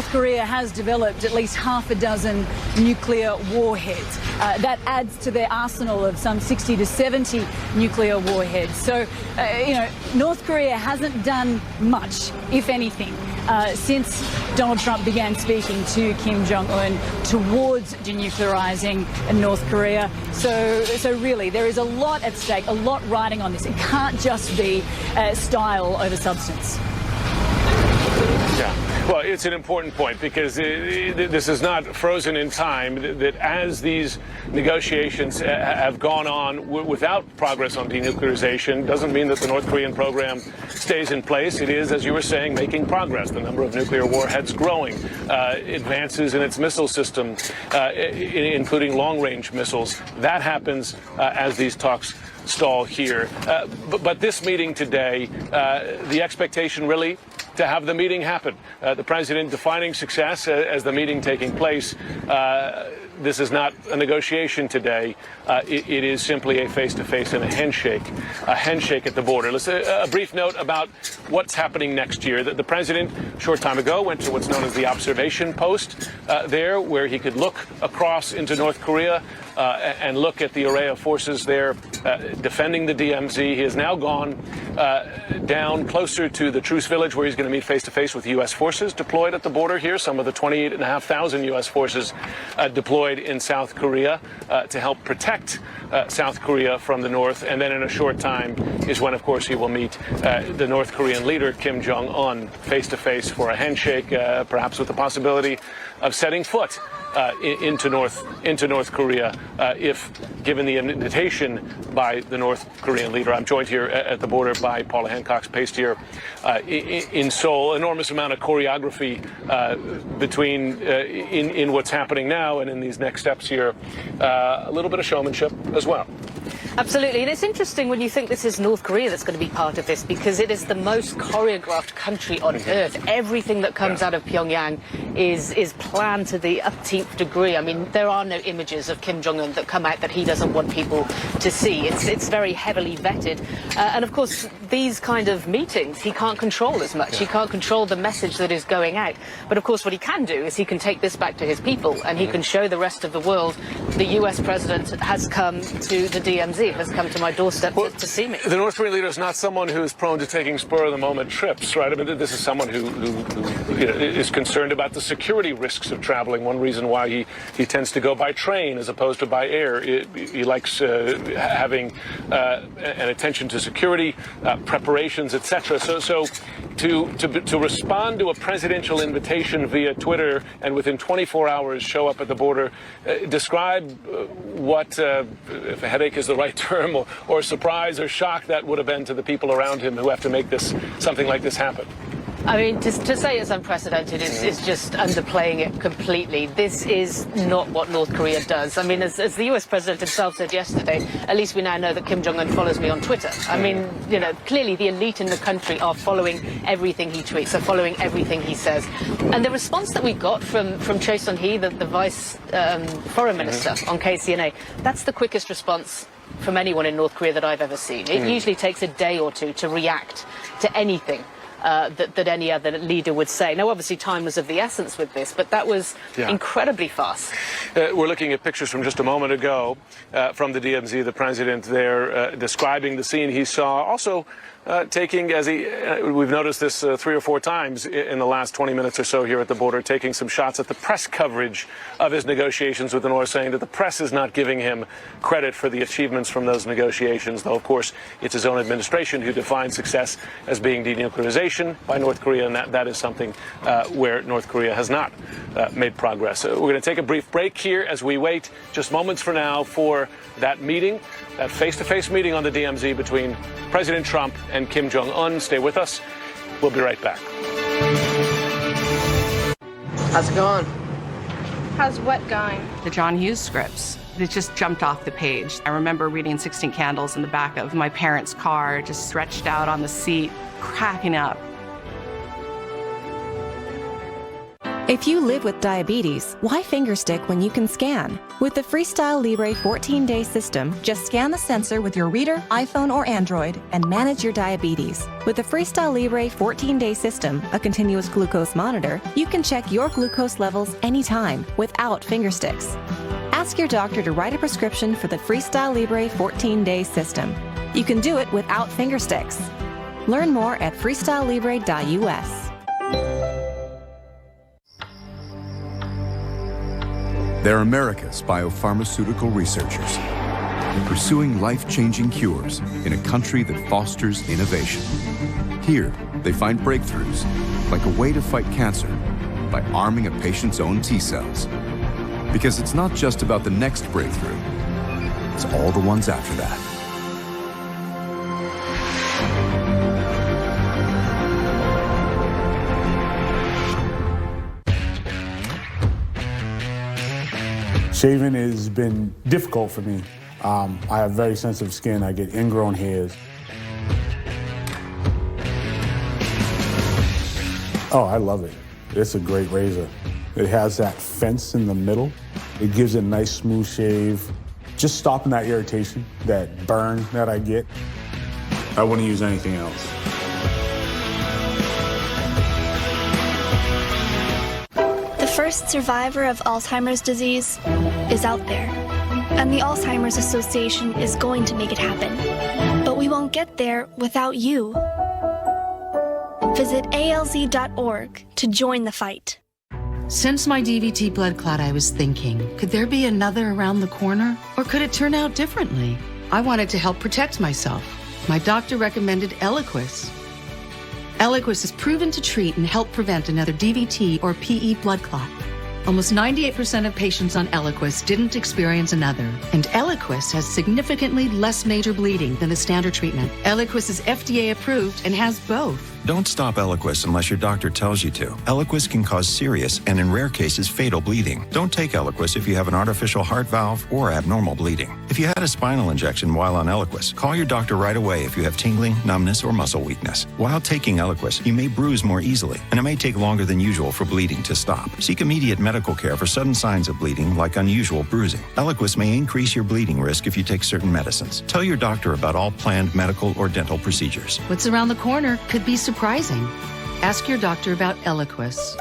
Korea has developed at least half a dozen nuclear warheads. That adds to their arsenal of some 60 to 70 nuclear warheads. So, North Korea hasn't done much, if anything, since Donald Trump began speaking to Kim Jong-un towards denuclearizing North Korea. So really, there is a lot at stake, a lot riding on this. It can't just be style over substance. Yeah. Well, it's an important point because this is not frozen in time, that as these negotiations have gone on without progress on denuclearization doesn't mean that the North Korean program stays in place. It is, as you were saying, making progress. The number of nuclear warheads growing, advances in its missile system, including long-range missiles. That happens as these talks stall here. But this meeting today, the expectation really to have the meeting happen. The president defining success as the meeting taking place. This is not a negotiation today. It is simply a face-to-face and a handshake at the border. Let's a brief note about what's happening next year. The president, a short time ago, went to what's known as the observation post there, where he could look across into North Korea and look at the array of forces there defending the DMZ. He has now gone down closer to the truce village, where he's going to meet face-to-face with U.S. forces deployed at the border here, some of the 28,500 U.S. forces deployed in South Korea to help protect South Korea from the north. And then in a short time is when, of course, he will meet the North Korean leader, Kim Jong-un, face-to-face for a handshake, perhaps with the possibility of setting foot into North Korea, if given the invitation by the North Korean leader. I'm joined here at the border by Paula Hancock-Paste here in Seoul. Enormous amount of choreography between in what's happening now and in these next steps here. A little bit of showmanship as well. Absolutely, and it's interesting when you think this is North Korea that's going to be part of this, because it is the most choreographed country on earth. Everything that comes out of Pyongyang is planned to the umpteenth degree. I mean, there are no images of Kim Jong-un that come out that he doesn't want people to see. It's very heavily vetted. And of course, these kind of meetings, he can't control as much. He can't control the message that is going out. But of course, what he can do is he can take this back to his people, and he can show the rest of the world the US president has come to the DMZ, has come to my doorstep to see me. The North Korean leader is not someone who is prone to taking spur-of-the-moment trips, right? I mean, this is someone who is concerned about the security risks of traveling. One reason why he tends to go by train as opposed to by air. He likes having an attention to security, preparations, etc. So to respond to a presidential invitation via Twitter and within 24 hours show up at the border, describe what, if a headache is the right term, or surprise or shock that would have been to the people around him who have to make something like this happen. I mean, to say it's unprecedented is just underplaying it completely. This is not what North Korea does. I mean, as the US president himself said yesterday, at least we now know that Kim Jong-un follows me on Twitter. I mean, clearly the elite in the country are following everything he tweets, are following everything he says. And the response that we got from Choi Sun-hee, the vice foreign minister on KCNA, that's the quickest response from anyone in North Korea that I've ever seen. It usually takes a day or two to react to anything that any other leader would say. Now, obviously, time was of the essence with this, but that was incredibly fast. We're looking at pictures from just a moment ago from the DMZ, the president there describing the scene he saw. Also, taking, as we've noticed this 3 or 4 times in the last 20 minutes or so here at the border, taking some shots at the press coverage of his negotiations with the North, saying that the press is not giving him credit for the achievements from those negotiations, though, of course, it's his own administration who defines success as being denuclearization by North Korea, and that is something where North Korea has not made progress. We're going to take a brief break here as we wait just moments from now for that meeting, that face-to-face meeting on the DMZ between President Trump and Kim Jong-un. Stay with us. We'll be right back. How's it going? How's what going? The John Hughes scripts. It just jumped off the page. I remember reading 16 Candles in the back of my parents' car, just stretched out on the seat, cracking up. If you live with diabetes, why fingerstick when you can scan? With the Freestyle Libre 14-day system, just scan the sensor with your reader, iPhone, or Android and manage your diabetes. With the Freestyle Libre 14-day system, a continuous glucose monitor, you can check your glucose levels anytime without fingersticks. Ask your doctor to write a prescription for the Freestyle Libre 14-day system. You can do it without fingersticks. Learn more at freestylelibre.us. They're America's biopharmaceutical researchers, pursuing life-changing cures in a country that fosters innovation. Here, they find breakthroughs, like a way to fight cancer by arming a patient's own T-cells. Because it's not just about the next breakthrough, it's all the ones after that. Shaving has been difficult for me. I have very sensitive skin. I get ingrown hairs. Oh, I love it. It's a great razor. It has that fence in the middle. It gives it a nice smooth shave. Just stopping that irritation, that burn that I get. I wouldn't use anything else. The first survivor of Alzheimer's disease is out there, and the Alzheimer's Association is going to make it happen. But we won't get there without you. Visit alz.org to join the fight. Since my DVT blood clot, I was thinking, could there be another around the corner? Or could it turn out differently? I wanted to help protect myself. My doctor recommended Eliquis. Eliquis is proven to treat and help prevent another DVT or PE blood clot. Almost 98% of patients on Eliquis didn't experience another. And Eliquis has significantly less major bleeding than the standard treatment. Eliquis is FDA approved and has both. Don't stop Eliquis unless your doctor tells you to. Eliquis can cause serious and, in rare cases, fatal bleeding. Don't take Eliquis if you have an artificial heart valve or abnormal bleeding. If you had a spinal injection while on Eliquis, call your doctor right away if you have tingling, numbness, or muscle weakness. While taking Eliquis, you may bruise more easily, and it may take longer than usual for bleeding to stop. Seek immediate medical care for sudden signs of bleeding, like unusual bruising. Eliquis may increase your bleeding risk if you take certain medicines. Tell your doctor about all planned medical or dental procedures. What's around the corner could be surprising. Ask your doctor about Eliquis.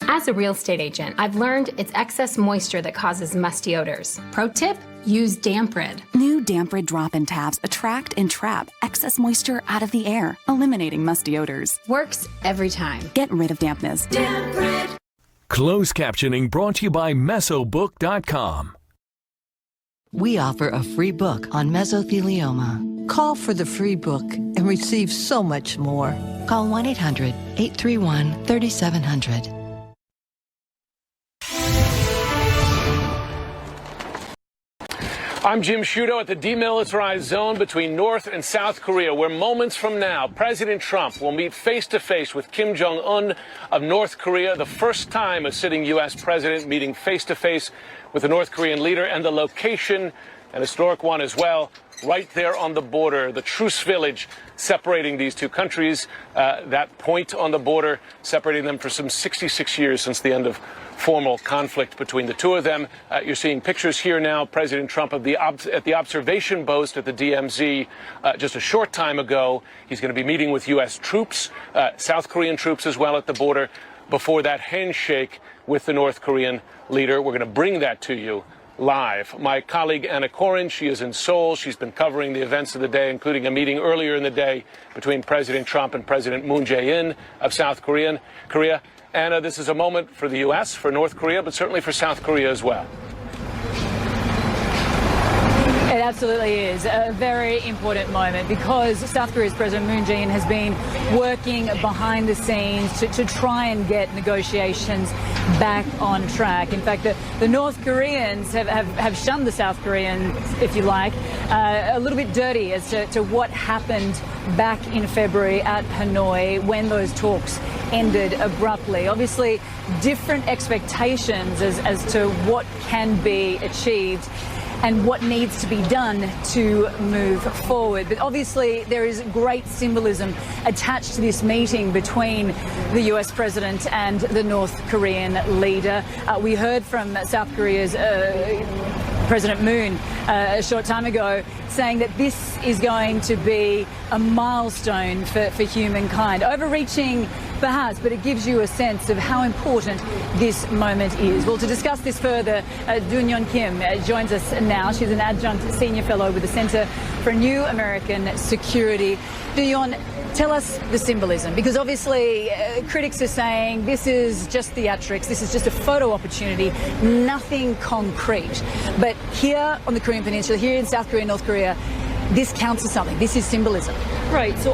As a real estate agent, I've learned it's excess moisture that causes musty odors. Pro tip, use Damprid. New Damprid drop-in tabs attract and trap excess moisture out of the air, eliminating musty odors. Works every time. Get rid of dampness. Damprid. Closed captioning brought to you by Mesobook.com. We offer a free book on mesothelioma. Call for the free book and receive so much more. Call 1-800-831-3700. I'm Jim Sciutto at the demilitarized zone between North and South Korea, where moments from now, President Trump will meet face-to-face with Kim Jong-un of North Korea, the first time a sitting U.S. president meeting face-to-face with a North Korean leader, and the location, an historic one as well, right there on the border, the truce village separating these two countries, that point on the border separating them for some 66 years since the end of formal conflict between the two of them. You're seeing pictures here now, President Trump at the observation post at the DMZ just a short time ago. He's going to be meeting with U.S. troops, South Korean troops as well at the border, before that handshake with the North Korean leader. We're going to bring that to you live. My colleague Anna Koren, she is in Seoul. She's been covering the events of the day, including a meeting earlier in the day between President Trump and President Moon Jae-in of South Korea. Anna, this is a moment for the U.S., for North Korea, but certainly for South Korea as well. It absolutely is a very important moment because South Korea's President Moon Jae-in has been working behind the scenes to try and get negotiations back on track. In fact, the North Koreans have shunned the South Koreans, if you like, a little bit dirty as to what happened back in February at Hanoi when those talks ended abruptly. Obviously, different expectations as to what can be achieved. and what needs to be done to move forward. But obviously there is great symbolism attached to this meeting between the US president and the North Korean leader. We heard from South Korea's President Moon a short time ago saying that this is going to be a milestone for humankind. Overreaching perhaps, but it gives you a sense of how important this moment is. Well, to discuss this further, Dooyeon Kim joins us now. She's an adjunct senior fellow with the Center for New American Security. Dooyeon, tell us the symbolism, because obviously critics are saying this is just theatrics, this is just a photo opportunity, nothing concrete. But here on the Korean Peninsula, here in South Korea, North Korea, this counts as something. This is symbolism. Right. So